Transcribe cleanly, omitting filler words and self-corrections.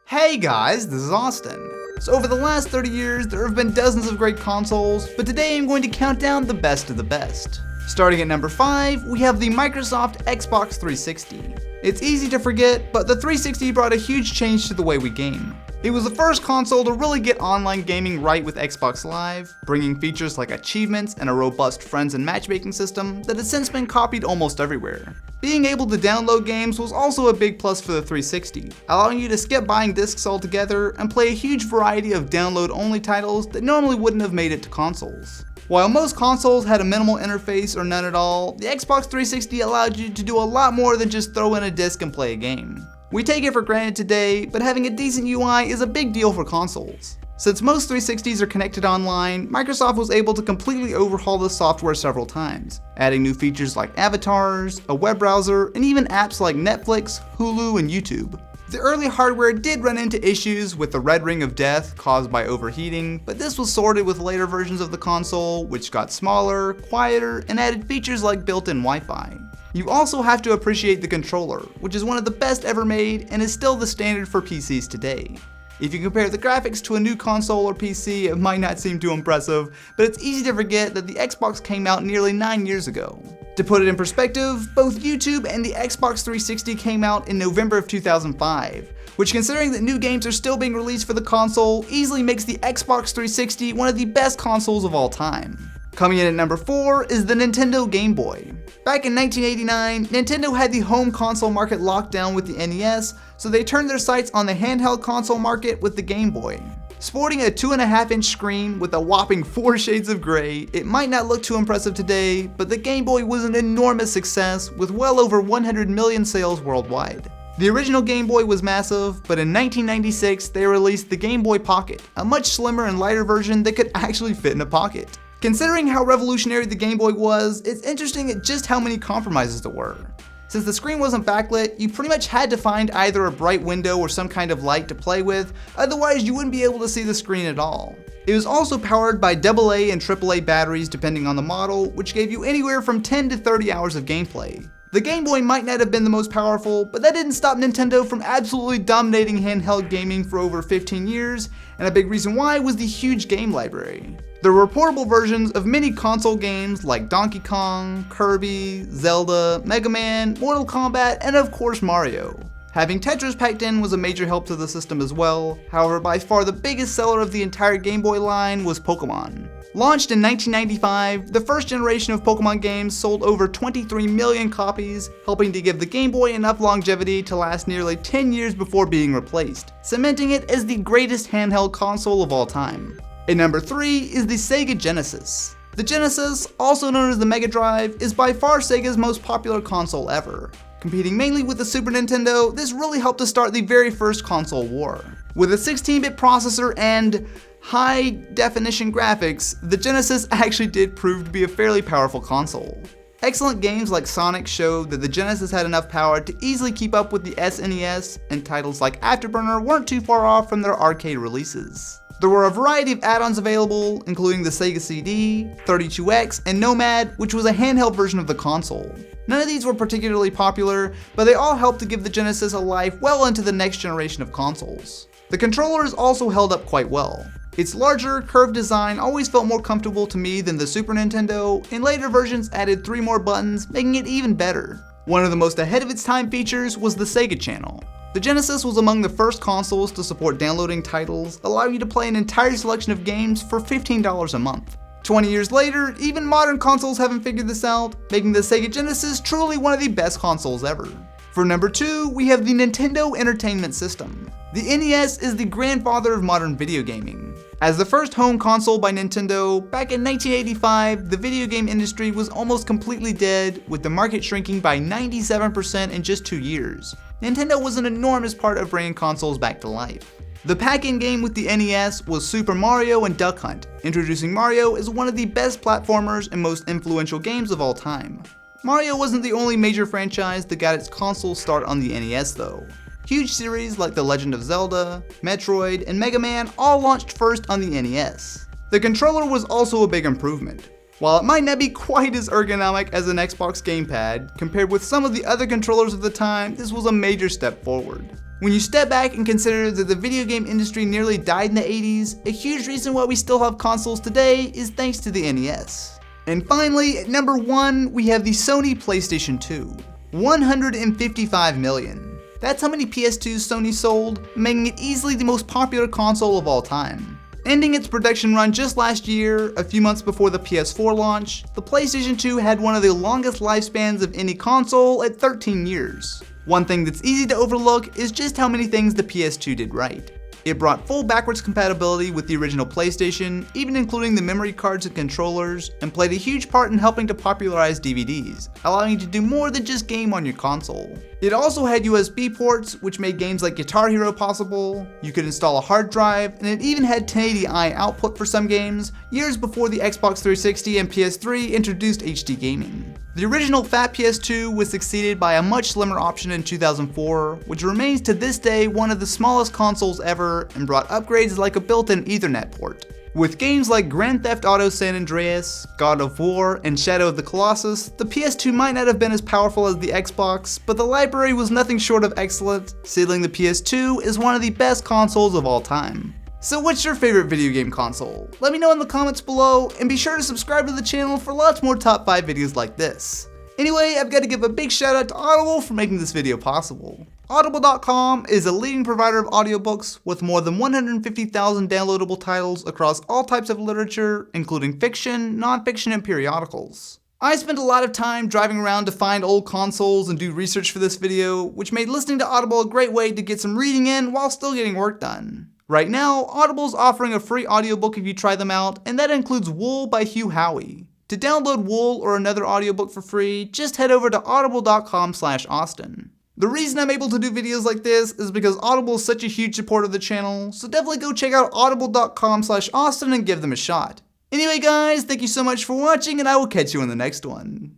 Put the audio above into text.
Hey guys, this is Austin. So over the last 30 years, there have been dozens of great consoles, but today I'm going to count down the best of the best. Starting at number 5, we have the Microsoft Xbox 360. It's easy to forget, but the 360 brought a huge change to the way we game. It was the first console to really get online gaming right with Xbox Live, bringing features like achievements and a robust friends and matchmaking system that has since been copied almost everywhere. Being able to download games was also a big plus for the 360, allowing you to skip buying discs altogether and play a huge variety of download-only titles that normally wouldn't have made it to consoles. While most consoles had a minimal interface or none at all, the Xbox 360 allowed you to do a lot more than just throw in a disc and play a game. We take it for granted today, but having a decent UI is a big deal for consoles. Since most 360s are connected online, Microsoft was able to completely overhaul the software several times, adding new features like avatars, a web browser, and even apps like Netflix, Hulu, and YouTube. The early hardware did run into issues with the red ring of death caused by overheating, but this was sorted with later versions of the console, which got smaller, quieter, and added features like built-in Wi-Fi. You also have to appreciate the controller, which is one of the best ever made and is still the standard for PCs today. If you compare the graphics to a new console or PC, it might not seem too impressive, but it's easy to forget that the Xbox came out nearly 9 years ago. To put it in perspective, both YouTube and the Xbox 360 came out in November of 2005, which, considering that new games are still being released for the console, easily makes the Xbox 360 one of the best consoles of all time. Coming in at number 4 is the Nintendo Game Boy. Back in 1989, Nintendo had the home console market locked down with the NES, so they turned their sights on the handheld console market with the Game Boy. Sporting a 2.5-inch screen with a whopping 4 shades of gray, it might not look too impressive today, but the Game Boy was an enormous success with well over 100 million sales worldwide. The original Game Boy was massive, but in 1996 they released the Game Boy Pocket, a much slimmer and lighter version that could actually fit in a pocket. Considering how revolutionary the Game Boy was, it's interesting at just how many compromises there were. Since the screen wasn't backlit, you pretty much had to find either a bright window or some kind of light to play with, otherwise you wouldn't be able to see the screen at all. It was also powered by AA and AAA batteries depending on the model, which gave you anywhere from 10 to 30 hours of gameplay. The Game Boy might not have been the most powerful, but that didn't stop Nintendo from absolutely dominating handheld gaming for over 15 years, and a big reason why was the huge game library. There were portable versions of many console games like Donkey Kong, Kirby, Zelda, Mega Man, Mortal Kombat, and of course Mario. Having Tetris packed in was a major help to the system as well, however by far the biggest seller of the entire Game Boy line was Pokemon. Launched in 1995, the first generation of Pokemon games sold over 23 million copies, helping to give the Game Boy enough longevity to last nearly 10 years before being replaced, cementing it as the greatest handheld console of all time. At number 3 is the Sega Genesis. The Genesis, also known as the Mega Drive, is by far Sega's most popular console ever. Competing mainly with the Super Nintendo, this really helped to start the very first console war. With a 16-bit processor and high-definition graphics, the Genesis actually did prove to be a fairly powerful console. Excellent games like Sonic showed that the Genesis had enough power to easily keep up with the SNES, and titles like Afterburner weren't too far off from their arcade releases. There were a variety of add-ons available, including the Sega CD, 32X, and Nomad, which was a handheld version of the console. None of these were particularly popular, but they all helped to give the Genesis a life well into the next generation of consoles. The controllers also held up quite well. Its larger, curved design always felt more comfortable to me than the Super Nintendo, and later versions added 3 more buttons, making it even better. One of the most ahead of its time features was the Sega Channel. The Genesis was among the first consoles to support downloading titles, allowing you to play an entire selection of games for $15 a month. 20 years later, even modern consoles haven't figured this out, making the Sega Genesis truly one of the best consoles ever. For number 2, we have the Nintendo Entertainment System. The NES is the grandfather of modern video gaming. As the first home console by Nintendo, back in 1985, the video game industry was almost completely dead, with the market shrinking by 97% in just 2 years. Nintendo was an enormous part of bringing consoles back to life. The pack-in game with the NES was Super Mario and Duck Hunt, introducing Mario as one of the best platformers and most influential games of all time. Mario wasn't the only major franchise that got its console start on the NES though. Huge series like The Legend of Zelda, Metroid, and Mega Man all launched first on the NES. The controller was also a big improvement. While it might not be quite as ergonomic as an Xbox gamepad, compared with some of the other controllers of the time, this was a major step forward. When you step back and consider that the video game industry nearly died in the 80s, a huge reason why we still have consoles today is thanks to the NES. And finally, at number 1, we have the Sony PlayStation 2. 155 million. That's how many PS2s Sony sold, making it easily the most popular console of all time. Ending its production run just last year, a few months before the PS4 launch, the PlayStation 2 had one of the longest lifespans of any console at 13 years. One thing that's easy to overlook is just how many things the PS2 did right. It brought full backwards compatibility with the original PlayStation, even including the memory cards and controllers, and played a huge part in helping to popularize DVDs, allowing you to do more than just game on your console. It also had USB ports, which made games like Guitar Hero possible, you could install a hard drive, and it even had 1080i output for some games, years before the Xbox 360 and PS3 introduced HD gaming. The original fat PS2 was succeeded by a much slimmer option in 2004, which remains to this day one of the smallest consoles ever and brought upgrades like a built-in Ethernet port. With games like Grand Theft Auto San Andreas, God of War, and Shadow of the Colossus, the PS2 might not have been as powerful as the Xbox, but the library was nothing short of excellent, sealing the PS2 as one of the best consoles of all time. So what's your favorite video game console? Let me know in the comments below, and be sure to subscribe to the channel for lots more top 5 videos like this. Anyway, I've got to give a big shout out to Audible for making this video possible. Audible.com is a leading provider of audiobooks with more than 150,000 downloadable titles across all types of literature, including fiction, non-fiction, and periodicals. I spent a lot of time driving around to find old consoles and do research for this video, which made listening to Audible a great way to get some reading in while still getting work done. Right now, Audible's offering a free audiobook if you try them out, and that includes Wool by Hugh Howey. To download Wool or another audiobook for free, just head over to audible.com/Austin. The reason I'm able to do videos like this is because Audible is such a huge supporter of the channel, so definitely go check out audible.com/Austin and give them a shot. Anyway guys, thank you so much for watching, and I will catch you in the next one.